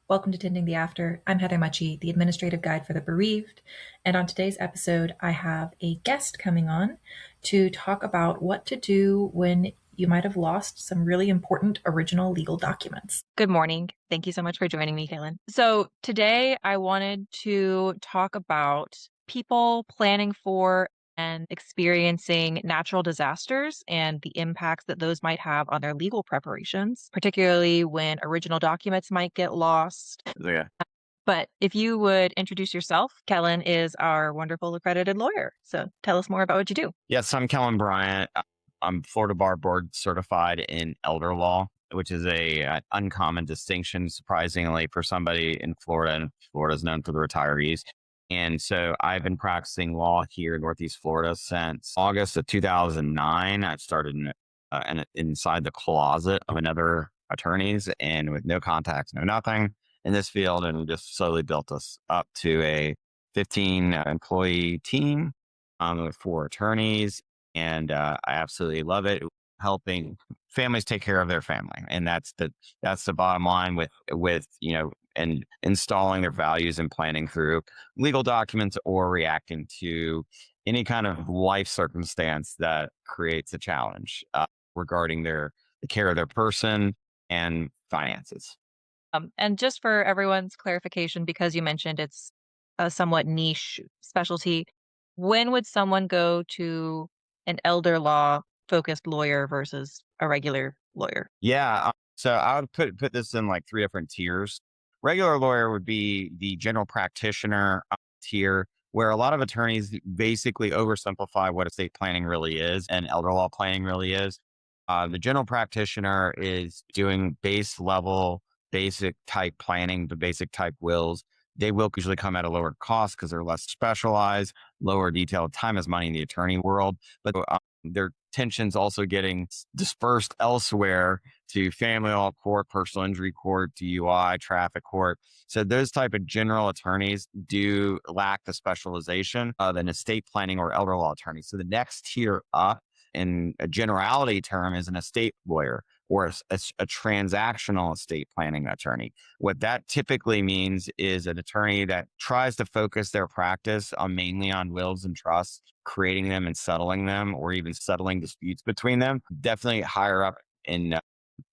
Welcome to Tending the After. I'm Heather Mucci, the administrative guide for the bereaved. And on today's episode, I have a guest coming on to talk about what to do when you might have lost some really important original legal documents. Good morning. Thank you so much for joining me, Kaylin. So today I wanted to talk about people planning for and experiencing natural disasters and the impacts that those might have on their legal preparations, particularly when original documents might get lost. Yeah. But if you would introduce yourself, Kellen is our wonderful accredited lawyer. So tell us more about what you do. Yes, I'm Kellen Bryant. I'm Florida Bar Board certified in elder law, which is a uncommon distinction, surprisingly, for somebody in Florida. And Florida is known for the retirees. And so I've been practicing law here in Northeast Florida since August of 2009. I started inside the closet of another attorney's and with no contacts, no nothing in this field, and just slowly built us up to a 15 employee team with 4 attorneys. And I absolutely love it, helping families take care of their family. And that's the bottom line with, and installing their values and planning through legal documents or reacting to any kind of life circumstance that creates a challenge regarding the care of their person and finances. And just for everyone's clarification, because you mentioned it's a somewhat niche specialty, when would someone go to an elder law focused lawyer versus a regular lawyer? Yeah. So I would put this in like 3 different tiers. Regular lawyer would be the general practitioner tier, where a lot of attorneys basically oversimplify what estate planning really is and elder law planning really is. The general practitioner is doing basic type planning, the basic type wills. They will usually come at a lower cost because they're less specialized, lower detail. Time is money in the attorney world, but their attention's also getting dispersed elsewhere to family law court, personal injury court, DUI, traffic court. So those type of general attorneys do lack the specialization of an estate planning or elder law attorney. So the next tier up in a generality term is an estate lawyer or a transactional estate planning attorney. What that typically means is an attorney that tries to focus their practice on mainly on wills and trusts, creating them and settling them, or even settling disputes between them. Definitely higher up in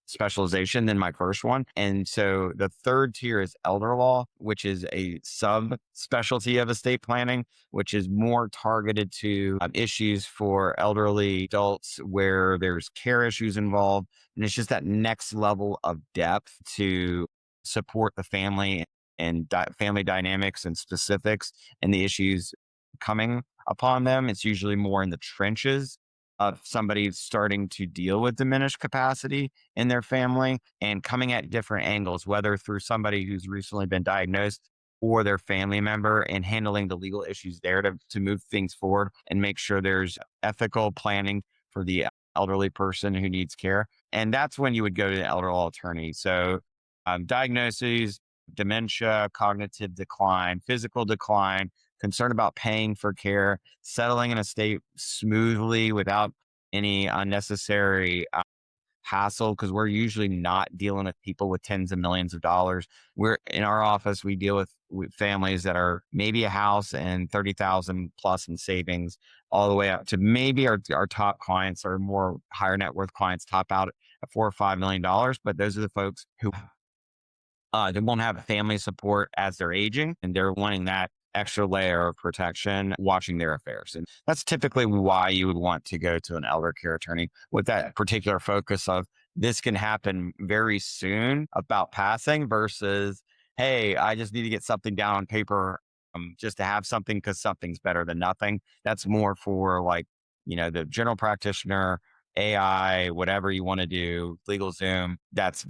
specialization than my first one. And so the third tier is elder law, which is a sub specialty of estate planning, which is more targeted to issues for elderly adults where there's care issues involved. And it's just that next level of depth to support the family and family dynamics and specifics and the issues coming upon them. It's usually more in the trenches of somebody starting to deal with diminished capacity in their family and coming at different angles, whether through somebody who's recently been diagnosed or their family member, and handling the legal issues there to move things forward and make sure there's ethical planning for the elderly person who needs care. And that's when you would go to the elder law attorney. So diagnoses, dementia, cognitive decline, physical decline, concern about paying for care, settling an estate smoothly without any unnecessary hassle, because we're usually not dealing with people with tens of millions of dollars. We're in our office, we deal with families that are maybe a house and 30,000 plus in savings, all the way up to maybe our top clients are more higher net worth clients top out at $4 or $5 million. But those are the folks who they won't have family support as they're aging, and they're wanting that extra layer of protection watching their affairs. And that's typically why you would want to go to an elder care attorney with that particular focus of this can happen very soon about passing versus, hey, I just need to get something down on paper just to have something because something's better than nothing. That's more for like, the general practitioner, AI, whatever you want to do, legal Zoom. That's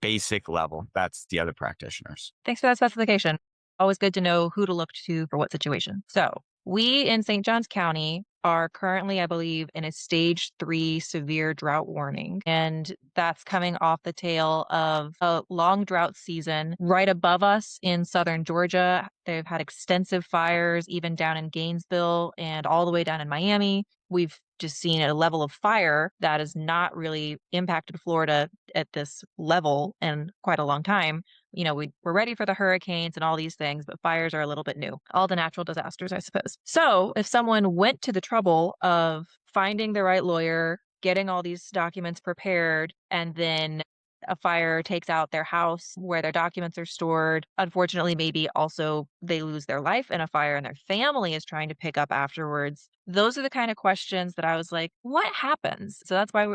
basic level. That's the other practitioners. Thanks for that specification. Always good to know who to look to for what situation. So we in St. Johns County are currently, I believe, in a stage 3 severe drought warning. And that's coming off the tail of a long drought season. Right above us in southern Georgia, they've had extensive fires, even down in Gainesville and all the way down in Miami. We've just seen a level of fire that has not really impacted Florida at this level in quite a long time. We're ready for the hurricanes and all these things, but fires are a little bit new. All the natural disasters, I suppose. So if someone went to the trouble of finding the right lawyer, getting all these documents prepared, and then a fire takes out their house where their documents are stored. Unfortunately, maybe also they lose their life in a fire and their family is trying to pick up afterwards. Those are the kind of questions that I was like, what happens? So that's why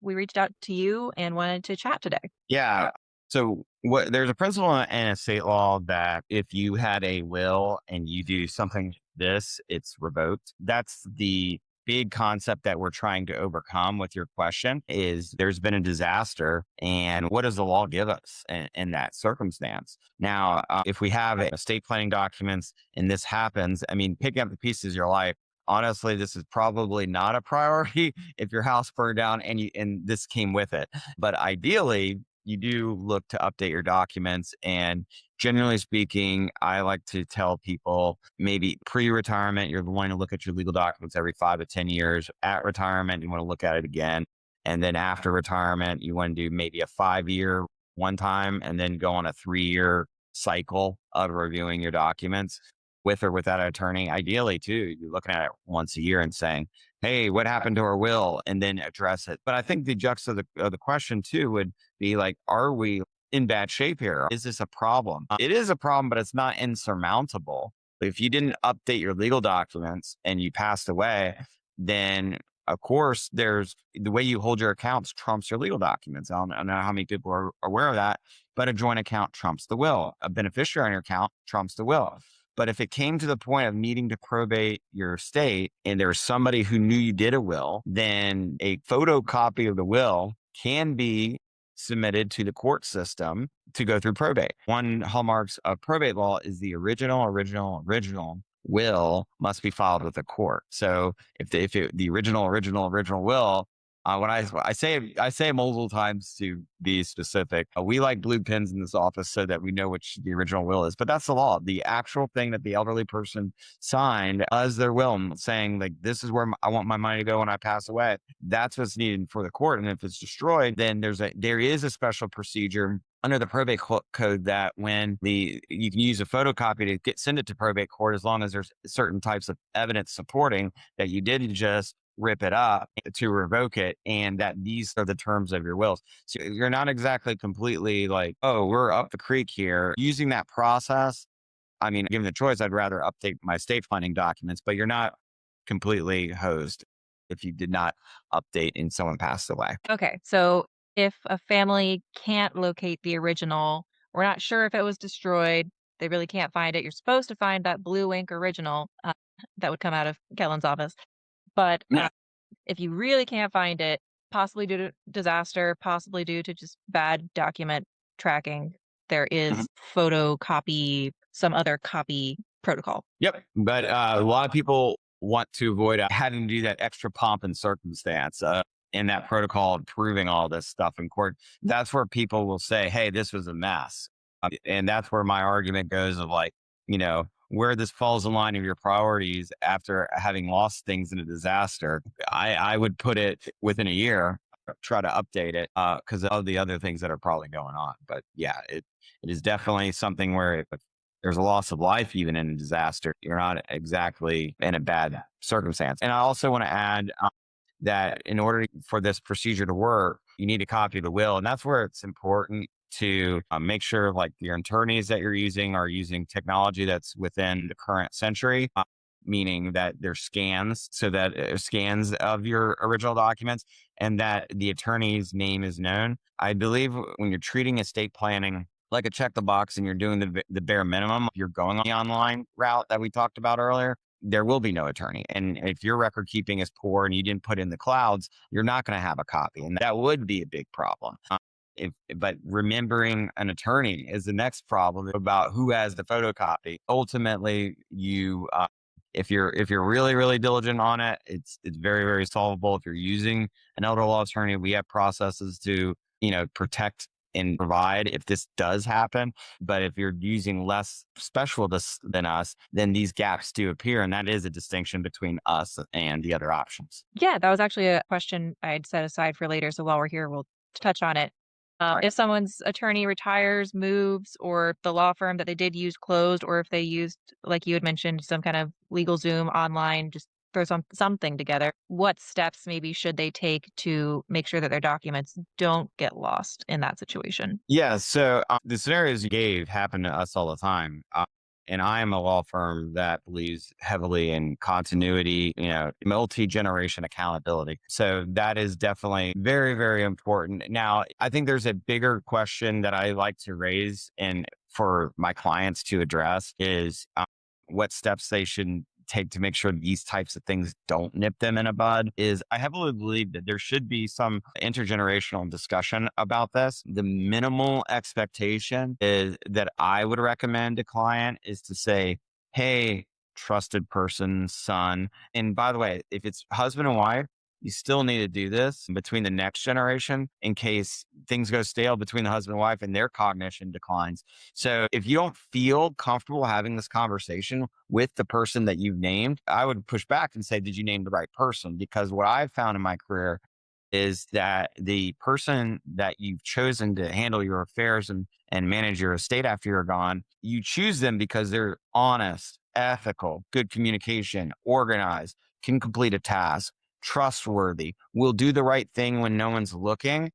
we reached out to you and wanted to chat today. Yeah. So there's a principle in estate law that if you had a will and you do something like this, it's revoked. That's the big concept that we're trying to overcome with your question is there's been a disaster and what does the law give us in that circumstance? Now, if we have estate planning documents and this happens, I mean, picking up the pieces of your life, honestly, this is probably not a priority if your house burned down and this came with it. But ideally, you do look to update your documents. And generally speaking, I like to tell people maybe pre-retirement, you're wanting to look at your legal documents every 5 to 10 years. At retirement, you want to look at it again. And then after retirement, you want to do maybe a 5-year one time and then go on a 3-year cycle of reviewing your documents with or without an attorney. Ideally, too, you're looking at it once a year and saying, hey, what happened to our will? And then address it. But I think the juxta of the question, too, would be like, are we in bad shape here? Is this a problem? It is a problem, but it's not insurmountable. If you didn't update your legal documents and you passed away, then of course, there's the way you hold your accounts trumps your legal documents. I don't know how many people are aware of that, but a joint account trumps the will. A beneficiary on your account trumps the will. But if it came to the point of needing to probate your estate and there was somebody who knew you did a will, then a photocopy of the will can be submitted to the court system to go through probate. One hallmarks of probate law is the original will must be filed with the court. So if the original will, when I say multiple times to be specific, we like blue pens in this office so that we know which the original will is. But that's the law. The actual thing that the elderly person signed as their will, saying like, this is where I want my money to go when I pass away. That's what's needed for the court. And if it's destroyed, then there is a special procedure under the probate code that when you can use a photocopy to send it to probate court as long as there's certain types of evidence supporting that you didn't just rip it up to revoke it and that these are the terms of your wills. So you're not exactly completely like, oh, we're up the creek here. Using that process, I mean, given the choice, I'd rather update my estate planning documents, but you're not completely hosed if you did not update and someone passed away. Okay, so if a family can't locate the original, we're not sure if it was destroyed, they really can't find it. You're supposed to find that blue ink original that would come out of Kellen's office. But if you really can't find it, possibly due to disaster, possibly due to just bad document tracking, there is photocopy, some other copy protocol. Yep. But a lot of people want to avoid having to do that extra pomp and circumstance in that protocol of proving all this stuff in court. That's where people will say, hey, this was a mess. And that's where my argument goes of like, where this falls in line of your priorities after having lost things in a disaster. I would put it within a year, try to update it because of the other things that are probably going on. But yeah, it is definitely something where if there's a loss of life, even in a disaster, you're not exactly in a bad circumstance. And I also want to add that in order for this procedure to work, you need a copy of the will. And that's where it's important to make sure like your attorneys that you're using are using technology that's within the current century, meaning that there's scans, so that scans of your original documents and that the attorney's name is known. I believe when you're treating estate planning like a check the box and you're doing the bare minimum, you're going on the online route that we talked about earlier, there will be no attorney. And if your record keeping is poor and you didn't put in the clouds, you're not going to have a copy. And that would be a big problem. But remembering an attorney is the next problem about who has the photocopy. Ultimately, if you're really, really diligent on it, it's very, very solvable. If you're using an elder law attorney, we have processes to, protect and provide if this does happen. But if you're using less specialists than us, then these gaps do appear. And that is a distinction between us and the other options. Yeah, that was actually a question I'd set aside for later. So while we're here, we'll touch on it. If someone's attorney retires, moves, or if the law firm that they did use closed, or if they used, like you had mentioned, some kind of legal Zoom online, just throw something together, what steps maybe should they take to make sure that their documents don't get lost in that situation? Yeah. So the scenarios you gave happen to us all the time. And I am a law firm that believes heavily in continuity, multi-generation accountability. So that is definitely very, very important. Now, I think there's a bigger question that I like to raise and for my clients to address is what steps they should take to make sure these types of things don't nip them in a bud is I heavily believe that there should be some intergenerational discussion about this. The minimal expectation is that I would recommend a client is to say, hey, trusted person, son. And by the way, if it's husband and wife, you still need to do this between the next generation in case things go stale between the husband and wife and their cognition declines. So if you don't feel comfortable having this conversation with the person that you've named, I would push back and say, did you name the right person? Because what I've found in my career is that the person that you've chosen to handle your affairs and manage your estate after you're gone, you choose them because they're honest, ethical, good communication, organized, can complete a task, trustworthy, will do the right thing when no one's looking,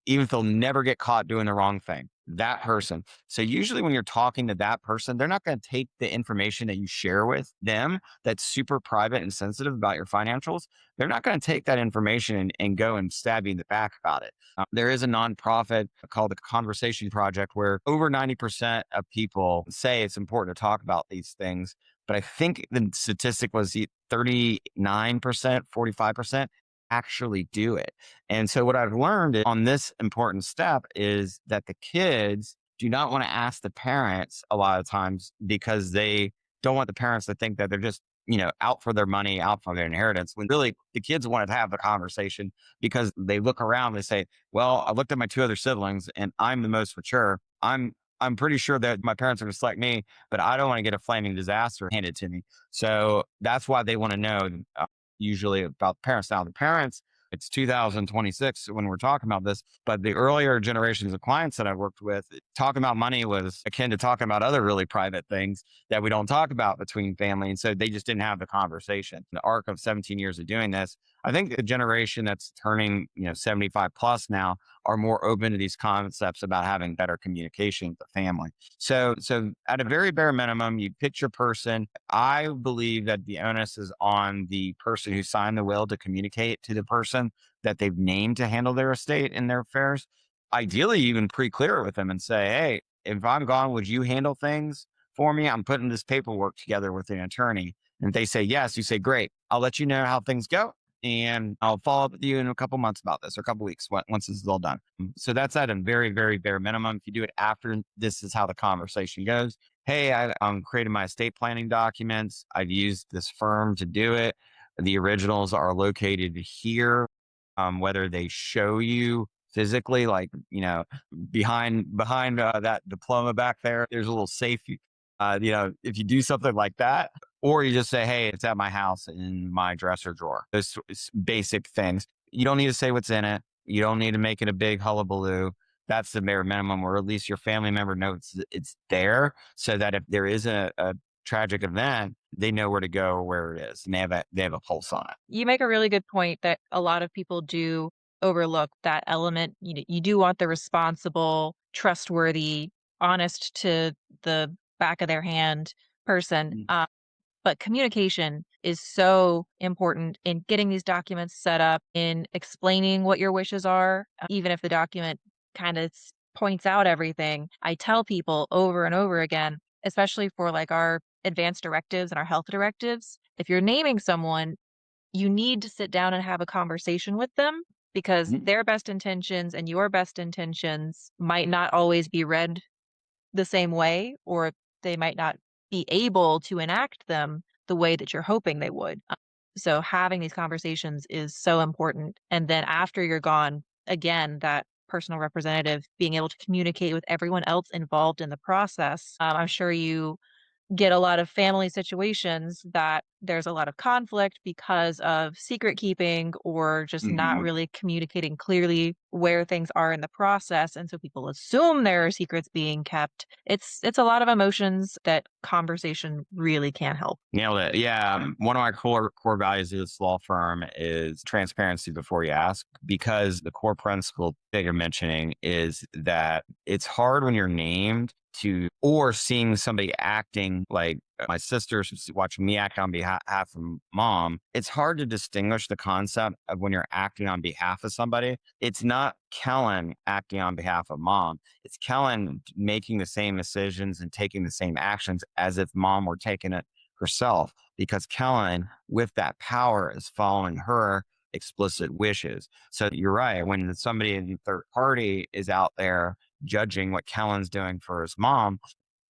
even if they'll never get caught doing the wrong thing. That person. So usually when you're talking to that person, they're not going to take the information that you share with them that's super private and sensitive about your financials. They're not going to take that information and go and stab you in the back about it. There is a nonprofit called the Conversation Project where over 90% of people say it's important to talk about these things. But I think the statistic was 39%, 45% actually do it. And so what I've learned on this important step is that the kids do not want to ask the parents a lot of times because they don't want the parents to think that they're just, out for their money, out for their inheritance, when really the kids wanted to have the conversation because they look around, they say, well, I looked at my two other siblings and I'm the most mature. I'm pretty sure that my parents are going to select me, but I don't want to get a flaming disaster handed to me. So that's why they want to know usually about parents. Now, the parents, it's 2026 when we're talking about this, but the earlier generations of clients that I worked with, talking about money was akin to talking about other really private things that we don't talk about between family. And so they just didn't have the conversation. The arc of 17 years of doing this, I think the generation that's turning, 75 plus now are more open to these concepts about having better communication with the family. So at a very bare minimum, you pick your person. I believe that the onus is on the person who signed the will to communicate to the person that they've named to handle their estate and their affairs. Ideally, even pre-clear it with them and say, hey, if I'm gone, would you handle things for me? I'm putting this paperwork together with an attorney. And if they say yes, you say, great, I'll let you know how things go. And I'll follow up with you in a couple months about this or a couple weeks once this is all done. So that's at a very, very bare minimum. If you do it after, this is how the conversation goes. Hey, I created my estate planning documents. I've used this firm to do it. The originals are located here. Whether they show you physically, like, behind that diploma back there, there's a little safe. If you do something like that, or you just say, hey, it's at my house in my dresser drawer. Those basic things. You don't need to say what's in it. You don't need to make it a big hullabaloo. That's the bare minimum, or at least your family member knows it's there so that if there is a tragic event, they know where to go or where it is, and they have a pulse on it. You make a really good point that a lot of people do overlook that element. You do want the responsible, trustworthy, honest to the back of their hand person. But communication is so important in getting these documents set up, in explaining what your wishes are, even if the document kind of points out everything. I tell people over and over again, especially for like our advanced directives and our health directives, if you're naming someone, you need to sit down and have a conversation with them because their best intentions and your best intentions might not always be read the same way, or they might not be able to enact them the way that you're hoping they would. So having these conversations is so important. And then after you're gone, again, that personal representative being able to communicate with everyone else involved in the process. I'm sure you get a lot of family situations that there's a lot of conflict because of secret keeping or just not really communicating clearly where things are in the process. And so people assume there are secrets being kept. It's a lot of emotions that conversation really can help. Nailed it. Yeah. One of my core values of this law firm is transparency before you ask, because the core principle that you're mentioning is that it's hard when you're named to, or seeing somebody acting like my sister's watching me act on behalf of mom. It's hard to distinguish the concept of when you're acting on behalf of somebody. It's not Kellen acting on behalf of mom. It's Kellen making the same decisions and taking the same actions as if mom were taking it herself, because Kellen, with that power, is following her explicit wishes. So you're right. When somebody in the third party is out there judging what Kellen's doing for his mom,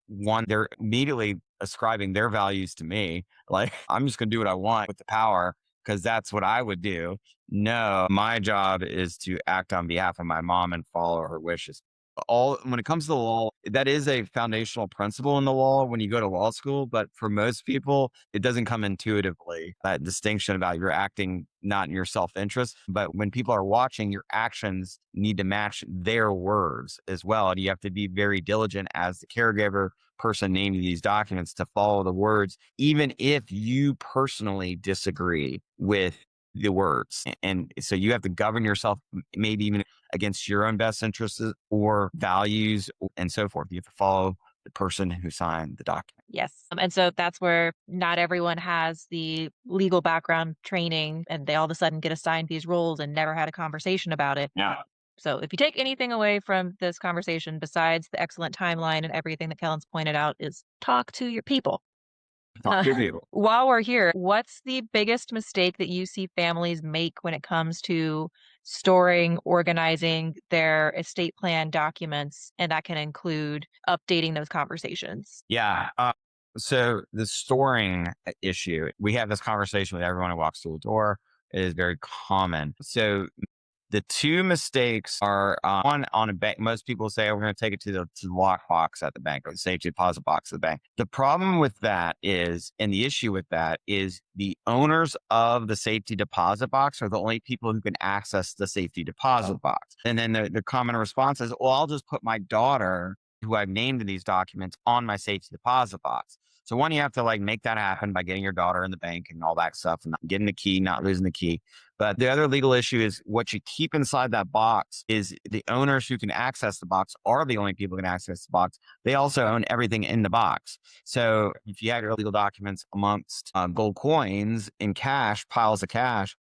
one, they're immediately ascribing their values to me. Like, I'm just going to do what I want with the power because that's what I would do. No, my job is to act on behalf of my mom and follow her wishes. All when it comes to the law, that is a foundational principle in the law when you go to law school. But for most people, it doesn't come intuitively. That distinction about you're acting not in your self-interest, but when people are watching, your actions need to match their words as well. And you have to be very diligent as the caregiver person naming these documents to follow the words, even if you personally disagree with the words. And so you have to govern yourself, maybe even against your own best interests or values and so forth. You have to follow the person who signed the document. Yes. And so that's where not everyone has the legal background training and they all of a sudden get assigned these roles and never had a conversation about it. Yeah. So if you take anything away from this conversation, besides the excellent timeline and everything that Kellen's pointed out, is talk to your people. Talk to people. While we're here, what's the biggest mistake that you see families make when it comes to storing, organizing their estate plan documents? And that can include updating those conversations. Yeah. So the storing issue, we have this conversation with everyone who walks through the door. It is very common. So the two mistakes are one on a bank. Most people say, oh, we're going to take it to the lock box at the bank or the safety deposit box at the bank. The problem with that is, and the issue with that is, the owners of the safety deposit box are the only people who can access the safety deposit box. And then the common response is, well, I'll just put my daughter, who I've named in these documents, on my safety deposit box. So one, you have to like make that happen by getting your daughter in the bank and all that stuff and getting the key, not losing the key. But the other legal issue is what you keep inside that box is the owners who can access the box are the only people who can access the box. They also own everything in the box. So if you have your legal documents amongst gold coins in cash, piles of cash,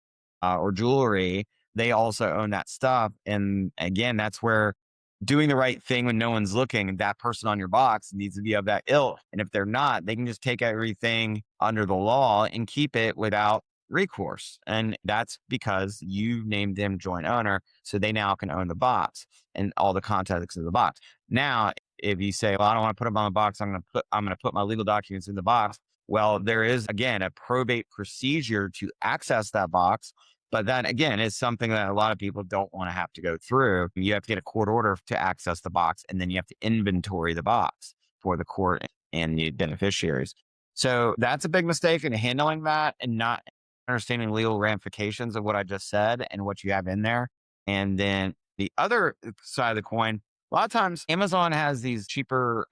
or jewelry, they also own that stuff. And again, that's where doing the right thing when no one's looking, that person on your box needs to be of that ilk. And if they're not, they can just take everything under the law and keep it without recourse. And that's because you named them joint owner. So they now can own the box and all the contents of the box. Now, if you say, well, I don't want to put them on the box, I'm going to put my legal documents in the box. Well, there is, again, a probate procedure to access that box. But that, again, is something that a lot of people don't want to have to go through. You have to get a court order to access the box, and then you have to inventory the box for the court and the beneficiaries. So that's a big mistake in handling that and not understanding legal ramifications of what I just said and what you have in there. And then the other side of the coin, a lot of times Amazon has these cheaper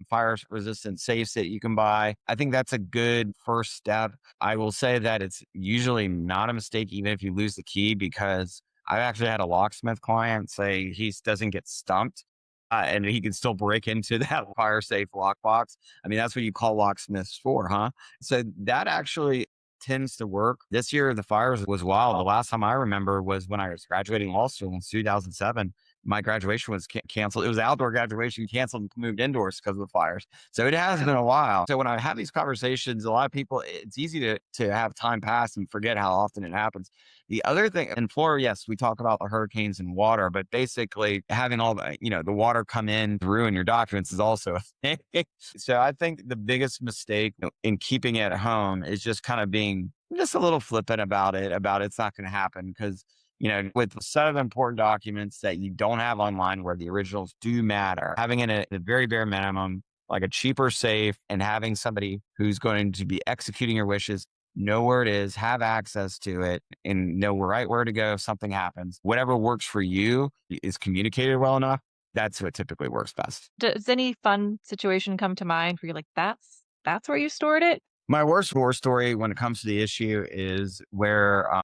fire resistant safes that you can buy. I think that's a good first step. I will say that it's usually not a mistake, even if you lose the key, because I've actually had a locksmith client say he doesn't get stumped and he can still break into that fire safe lockbox. I mean, that's what you call locksmiths for, huh? So that actually tends to work. This year, the fires was wild. The last time I remember was when I was graduating law school in 2007. My graduation was canceled. It was outdoor graduation, canceled and moved indoors because of the fires. So it has been a while. So when I have these conversations, a lot of people, it's easy to have time pass and forget how often it happens. The other thing in Florida, yes, we talk about the hurricanes and water, but basically having all the, the water come in through in your documents is also a thing. So I think the biggest mistake in keeping it at home is just kind of being just a little flippant about it's not going to happen, because with a set of important documents that you don't have online where the originals do matter, having it at the very bare minimum, like a cheaper safe, and having somebody who's going to be executing your wishes know where it is, have access to it, and know right where to go if something happens. Whatever works for you is communicated well enough. That's what typically works best. Does any fun situation come to mind where you're like, that's where you stored it? My worst war story when it comes to the issue is where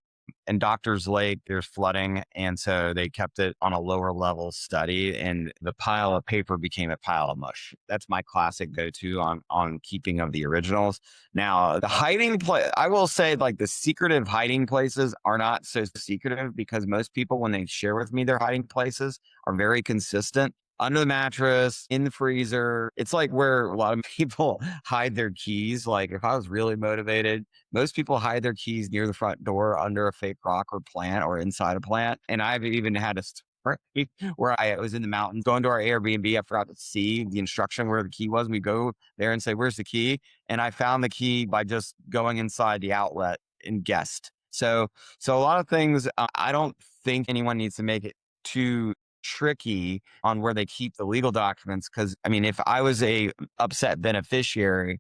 in Doctor's Lake, there's flooding. And so they kept it on a lower level study and the pile of paper became a pile of mush. That's my classic go-to on keeping of the originals. Now, the hiding place, I will say like the secretive hiding places are not so secretive because most people, when they share with me their hiding places, are very consistent. Under the mattress, in the freezer. It's like where a lot of people hide their keys. Like if I was really motivated, most people hide their keys near the front door under a fake rock or plant or inside a plant. And I've even had a story where I was in the mountains going to our Airbnb. I forgot to see the instruction where the key was. We go there and say, "Where's the key?" And I found the key by just going inside the outlet and guessed. So a lot of things, I don't think anyone needs to make it too tricky on where they keep the legal documents. Cause I mean, if I was a upset beneficiary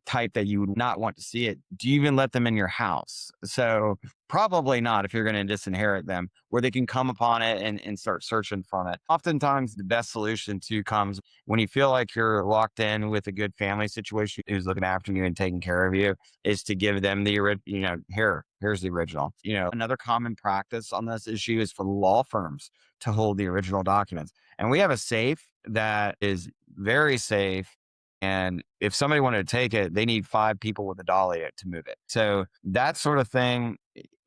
type that you would not want to see it, do you even let them in your house? So probably not if you're going to disinherit them, where they can come upon it and start searching from it. Oftentimes the best solution too comes when you feel like you're locked in with a good family situation who's looking after you and taking care of you, is to give them the here's the original. Another common practice on this issue is for law firms to hold the original documents. And we have a safe that is very safe. And if somebody wanted to take it, they need 5 people with a dolly to move it. So that sort of thing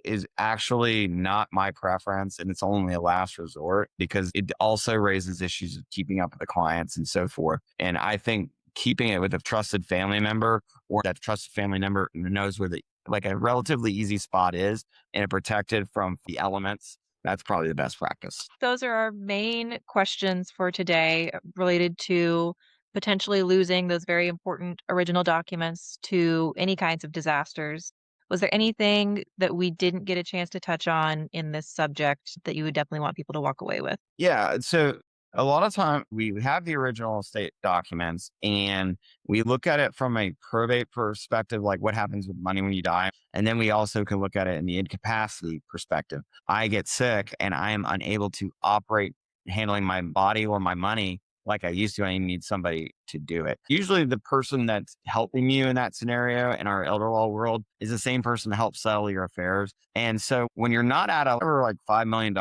is actually not my preference. And it's only a last resort because it also raises issues of keeping up with the clients and so forth. And I think keeping it with a trusted family member, or that trusted family member knows where like a relatively easy spot is and protected from the elements, that's probably the best practice. Those are our main questions for today related to potentially losing those very important original documents to any kinds of disasters. Was there anything that we didn't get a chance to touch on in this subject that you would definitely want people to walk away with? Yeah. So a lot of time we have the original estate documents and we look at it from a probate perspective, like what happens with money when you die. And then we also can look at it in the incapacity perspective. I get sick and I am unable to operate handling my body or my money like I used to. I need somebody to do it. Usually the person that's helping you in that scenario in our elder law world is the same person to help settle your affairs. And so when you're not at over like $5 million,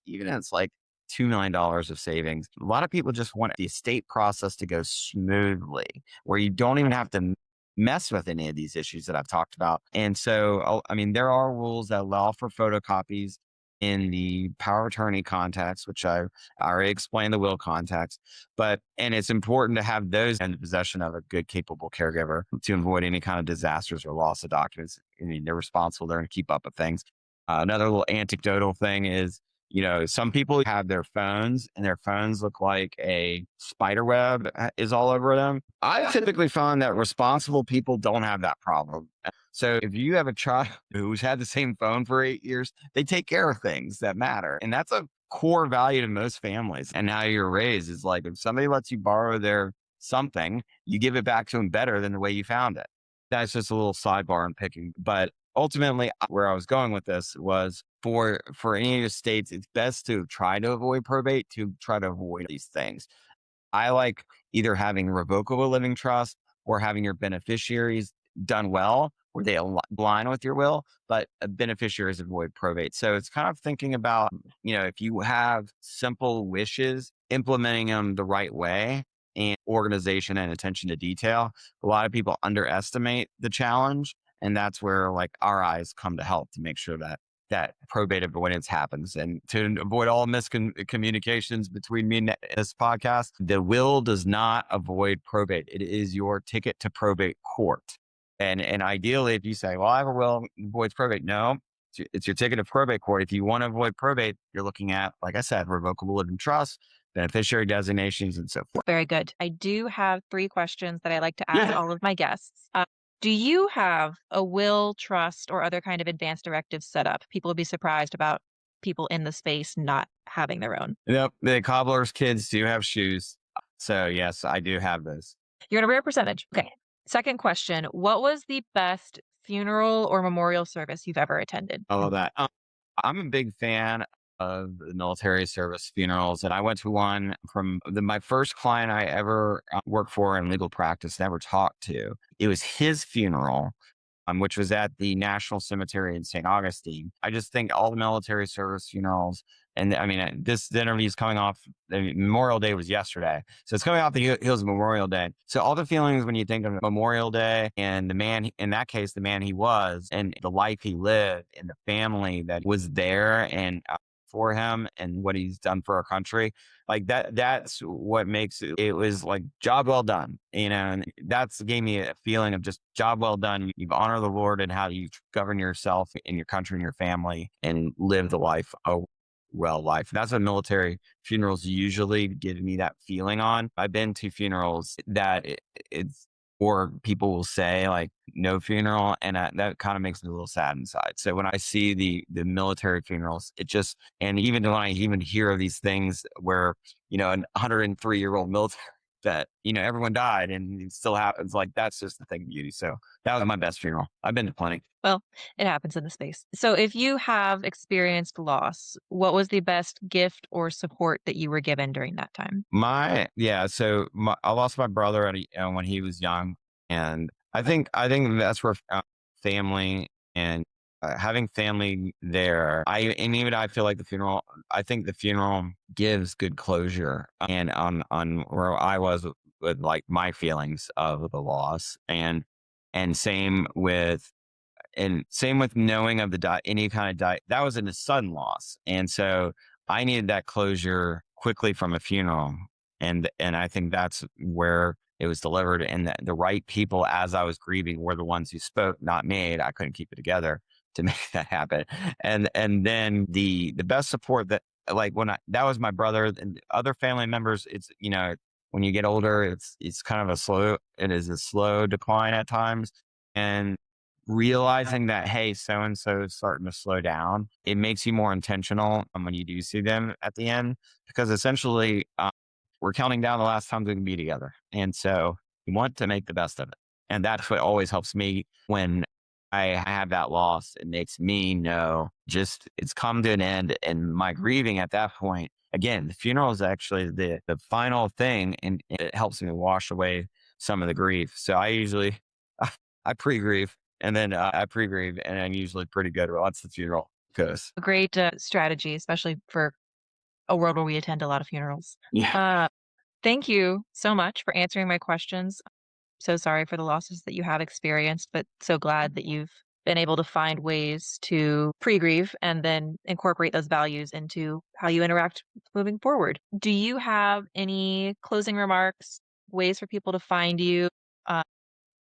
even if it's like $2 million of savings, a lot of people just want the estate process to go smoothly, where you don't even have to mess with any of these issues that I've talked about. And so, I mean, there are rules that allow for photocopies in the power of attorney context, which I already explained, the will context, and it's important to have those in the possession of a good, capable caregiver to avoid any kind of disasters or loss of documents. I mean, they're responsible. They're going to keep up with things. Another little anecdotal thing is, some people have their phones and their phones look like a spider web is all over them. I typically find that responsible people don't have that problem. So if you have a child who's had the same phone for 8 years, they take care of things that matter. And that's a core value to most families. And how you're raised is like, if somebody lets you borrow their something, you give it back to them better than the way you found it. That's just a little sidebar in picking. But ultimately, where I was going with this was for any of the states, it's best to try to avoid probate, to try to avoid these things. I like either having revocable living trust or having your beneficiaries done well, where they align with your will, but beneficiaries avoid probate. So it's kind of thinking about, if you have simple wishes, implementing them the right way, and organization and attention to detail. A lot of people underestimate the challenge. And that's where like our eyes come to help to make sure that probate avoidance happens. And to avoid all miscommunications between me and this podcast, the will does not avoid probate. It is your ticket to probate court. And ideally, if you say, well, I have a will that avoids probate, no, it's your ticket to probate court. If you want to avoid probate, you're looking at, like I said, revocable living trust, beneficiary designations, and so forth. Very good. I do have 3 questions that I like to ask all of my guests. Do you have a will, trust, or other kind of advance directive set up? People would be surprised about people in the space not having their own. Yep. The cobbler's kids do have shoes. So yes, I do have those. You're in a rare percentage. Okay. Second question. What was the best funeral or memorial service you've ever attended? I love that. I'm a big fan of the military service funerals, and I went to one from my first client I ever worked for in legal practice, never talked to. It was his funeral, which was at the National Cemetery in St. Augustine. I just think all the military service funerals, and I mean, this interview is coming off, Memorial Day was yesterday. So it's coming off the heels of Memorial Day. So all the feelings when you think of Memorial Day and the man, in that case, the man he was and the life he lived and the family that was there and for him and what he's done for our country, like that's what makes it was like job well done, and that's gave me a feeling of just job well done. You've honored the Lord and how you govern yourself and your country and your family and live the life, a well life. That's what military funerals usually give me that feeling on. I've been to funerals that it's, or people will say like no funeral, and that kind of makes me a little sad inside. So when I see the military funerals, it just, and even when I even hear of these things where an 103-year-old military that everyone died and it still happens, like that's just the thing of beauty. So that was my best funeral. I've been to plenty. Well, it happens in the space. So if you have experienced loss, what was the best gift or support that you were given during that time? I lost my brother when he was young, and I think that's where family and having family there. I feel like the funeral. I think the funeral gives good closure, and on where I was with like my feelings of the loss, and same with knowing of any kind of that was a sudden loss. And so I needed that closure quickly from a funeral. And I think that's where it was delivered. And the right people, as I was grieving, were the ones who spoke, not me. I couldn't keep it together to make that happen. And then the best support that, like that was my brother and other family members. It's, when you get older, it's kind of it is a slow decline at times. And realizing that, hey, so and so is starting to slow down, it makes you more intentional when you do see them at the end, because essentially we're counting down the last time we can be together, and so we want to make the best of it. And that's what always helps me when I have that loss. It makes me know just it's come to an end, and my grieving at that point. Again, the funeral is actually the final thing, and it helps me wash away some of the grief. So I usually I pre-grieve, and then I pre-grieve, and I'm usually pretty good once the funeral goes. A great strategy, especially for a world where we attend a lot of funerals. Yeah. Thank you so much for answering my questions. So sorry for the losses that you have experienced, but so glad that you've been able to find ways to pre-grieve and then incorporate those values into how you interact moving forward. Do you have any closing remarks, ways for people to find you,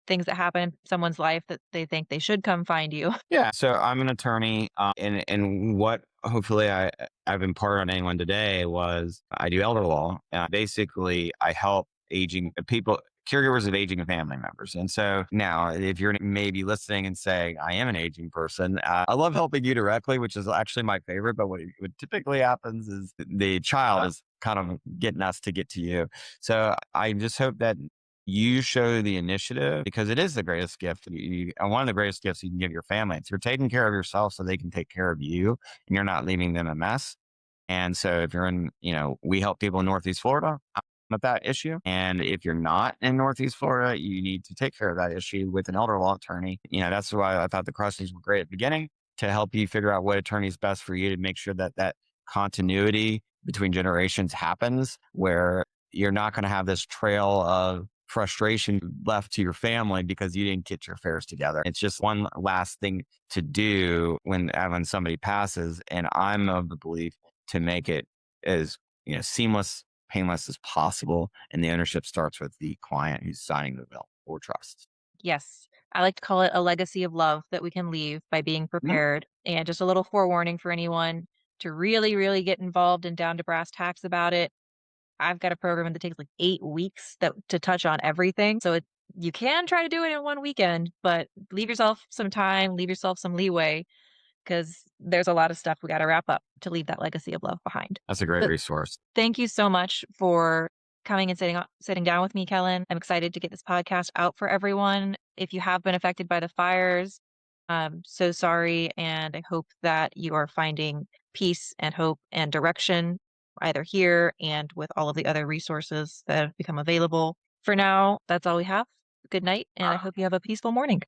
things that happen in someone's life that they think they should come find you? Yeah. So I'm an attorney, and what hopefully I've imparted on anyone today was I do elder law. Basically, I help aging people, caregivers of aging family members. And so now, if you're maybe listening and saying, I am an aging person, I love helping you directly, which is actually my favorite. But what typically happens is the child is kind of getting us to get to you. So I just hope that you show the initiative, because it is the greatest gift. And one of the greatest gifts you can give your family. It's you're taking care of yourself so they can take care of you, and you're not leaving them a mess. And so if you're in, we help people in Northeast Florida with that issue. And if you're not in Northeast Florida, you need to take care of that issue with an elder law attorney. That's why I thought the questions were great at the beginning, to help you figure out what attorney is best for you, to make sure that continuity between generations happens, where you're not going to have this trail of frustration left to your family because you didn't get your affairs together. It's just one last thing to do when somebody passes. And I'm of the belief to make it as seamless, painless as possible. And the ownership starts with the client who's signing the will or trust. Yes. I like to call it a legacy of love that we can leave by being prepared. And just a little forewarning for anyone to really, really get involved and down to brass tacks about it. I've got a program that takes like 8 weeks to touch on everything. So you can try to do it in one weekend, but leave yourself some time, leave yourself some leeway, because there's a lot of stuff we got to wrap up to leave that legacy of love behind. That's a great But resource. thank you so much for coming and sitting down with me, Kellen. I'm excited to get this podcast out for everyone. If you have been affected by the fires, I'm so sorry, and I hope that you are finding peace and hope and direction either here and with all of the other resources that have become available. For now, that's all we have. Good night, and I hope you have a peaceful morning.